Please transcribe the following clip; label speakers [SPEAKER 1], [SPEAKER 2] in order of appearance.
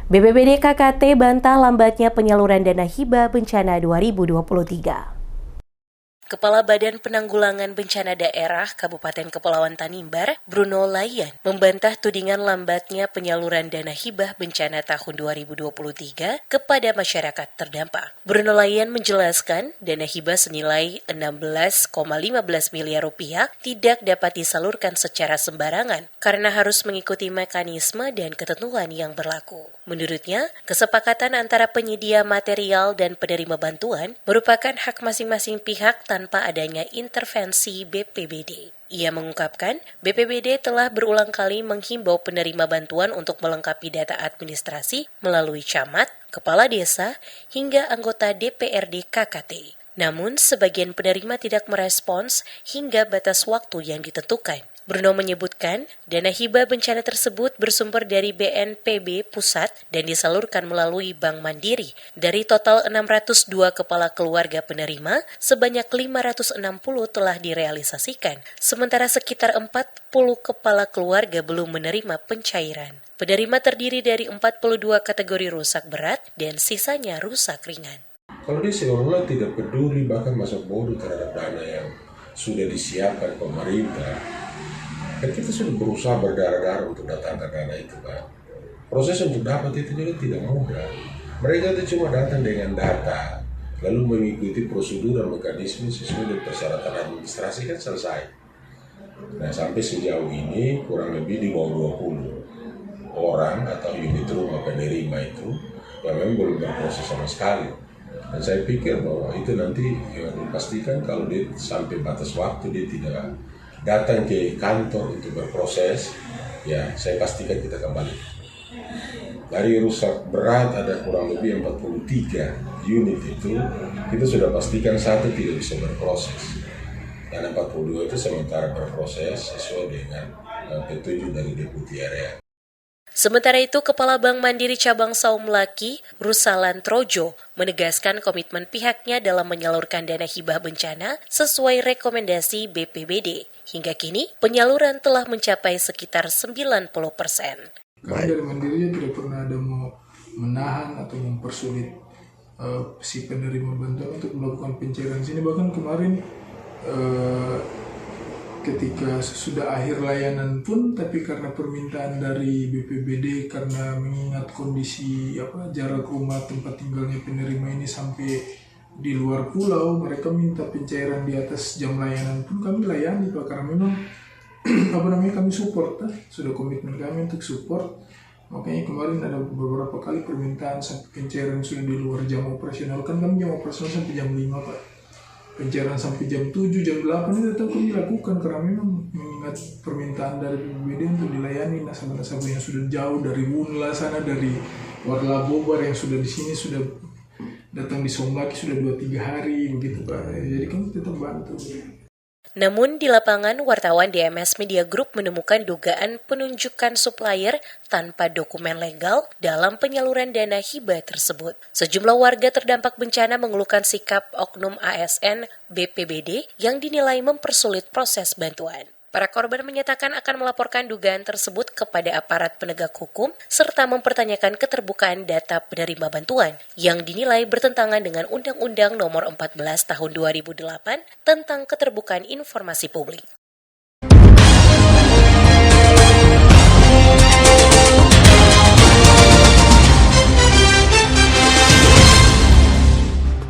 [SPEAKER 1] BPBD KKT bantah lambatnya penyaluran dana hibah bencana 2023. Kepala Badan Penanggulangan Bencana Daerah Kabupaten Kepulauan Tanimbar, Bruno Layan, membantah tudingan lambatnya penyaluran dana hibah bencana tahun 2023 kepada masyarakat terdampak. Bruno Layan menjelaskan dana hibah senilai 16,15 miliar rupiah tidak dapat disalurkan secara sembarangan karena harus mengikuti mekanisme dan ketentuan yang berlaku. Menurutnya, kesepakatan antara penyedia material dan penerima bantuan merupakan hak masing-masing pihak tanpa adanya intervensi BPBD. Ia mengungkapkan, BPBD telah berulang kali menghimbau penerima bantuan untuk melengkapi data administrasi melalui camat, kepala desa, hingga anggota DPRD KKT. Namun, sebagian penerima tidak merespons hingga batas waktu yang ditentukan. Bruno menyebutkan, dana hibah bencana tersebut bersumber dari BNPB Pusat dan disalurkan melalui Bank Mandiri. Dari total 602 kepala keluarga penerima, sebanyak 560 telah direalisasikan, sementara sekitar 40 kepala keluarga belum menerima pencairan. Penerima terdiri dari 42 kategori rusak berat dan sisanya rusak ringan.
[SPEAKER 2] Kalau dia seolah-olah tidak peduli bahkan masa bodoh terhadap dana yang sudah disiapkan pemerintah, kan kita sudah berusaha berdarah-darah untuk datangkan dana itu kan. Proses untuk dapat itu juga tidak mudah. Mereka itu cuma datang dengan data, lalu mengikuti prosedur dan mekanisme sesuai dengan persyaratan administrasi kan selesai. Nah sampai sejauh ini kurang lebih di bawah 20 orang atau unit rumah penerima itu yang memang belum berproses sama sekali. Dan saya pikir bahwa itu nanti dipastikan kalau dia sampai batas waktu dia tidak datang ke kantor untuk berproses, ya saya pastikan kita kembali. Dari rusak berat ada kurang lebih 43 unit itu, kita sudah pastikan satu tidak bisa berproses. Dan 42 itu sementara berproses sesuai dengan petunjuk dari Deputi Area.
[SPEAKER 1] Sementara itu, Kepala Bank Mandiri Cabang Saum Laki, Rusalan Trojo, menegaskan komitmen pihaknya dalam menyalurkan dana hibah bencana sesuai rekomendasi BPBD. Hingga kini, penyaluran telah mencapai sekitar 90%.
[SPEAKER 3] Kami dari Mandiri tidak pernah ada mau menahan atau mempersulit si penerima bantuan untuk melakukan pencairan sini. Bahkan kemarin ketika sudah akhir layanan pun, tapi karena permintaan dari BPBD karena mengingat kondisi jarak rumah tempat tinggalnya penerima ini sampai di luar pulau, mereka minta pencairan di atas jam layanan pun kami layani Pak, karena memang kami support, sudah komitmen kami untuk support. Makanya kemarin ada beberapa kali permintaan sampai pencairan sudah di luar jam operasional, kan kami jam operasional sampai jam 5 Pak. Pencairan sampai jam 7, jam 8 itu tetap kami lakukan karena memang mengingat permintaan dari BPBD untuk dilayani nasabah-nasabah yang sudah jauh dari Wunla sana, dari Warla Bobar yang sudah di sini, sudah datang di Somlaki sudah 2-3 hari begitu Pak. Jadi kami tetap bantu.
[SPEAKER 1] Namun di lapangan, wartawan DMS Media Group menemukan dugaan penunjukan supplier tanpa dokumen legal dalam penyaluran dana hibah tersebut. Sejumlah warga terdampak bencana mengeluhkan sikap oknum ASN BPBD yang dinilai mempersulit proses bantuan. Para korban menyatakan akan melaporkan dugaan tersebut kepada aparat penegak hukum serta mempertanyakan keterbukaan data penerima bantuan yang dinilai bertentangan dengan Undang-Undang Nomor 14 Tahun 2008 tentang Keterbukaan Informasi Publik.